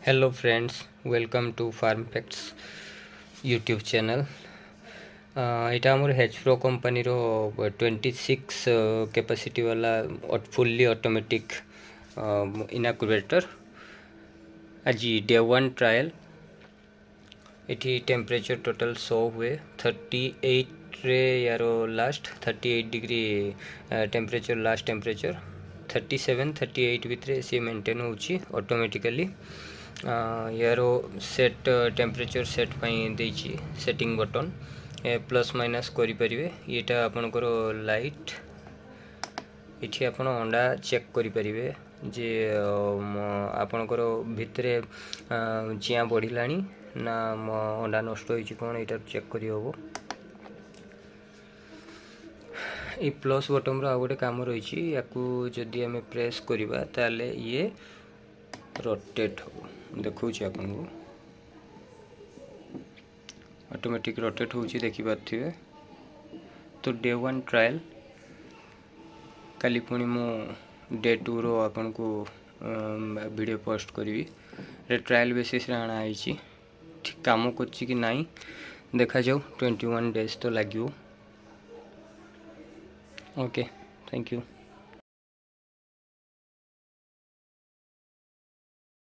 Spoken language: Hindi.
Hello friends, welcome to Farm Facts YouTube channel. এটা আমার H-Pro कंपनी रो 26 कैपेसिटी वाला फुल्ली ऑटोमेटिक इनक्यूबेटर आज डे 1 ट्रायल इठी टेम्परेचर टोटल 100 हुए 38 रे यारो last 38 degree temperature last temperature 37 38 भितर सी मेंटेन होची ऑटोमेटिकली यारो सेट टेम्परेचर सेट देची सेटिंग बटन प्लस माइनस करि परिवे एटा आपनकर लाइट इठी आपण अंडा चेक करि परिवे जे आपनकर भितरे चिया बढ़िलानी ना अंडा नष्ट होइची कोन एटा चेक करि होबो। ये प्लस बटन रो आ गोटे काम रही याकू जदि आम प्रेस करवा ताले ये रोटेट हो देखो आपन को ऑटोमेटिक रोटेट होची देखि पाथिबे। तो डे 1 ट्रायल काली पुणी मु डे 2 रो आपन को वीडियो पोस्ट करी रे ट्रायल बेसिस रे आना आइची ठीक काम करची कि नाही देखा जाऊ 21 डेज तो लागियो। Okay, thank you.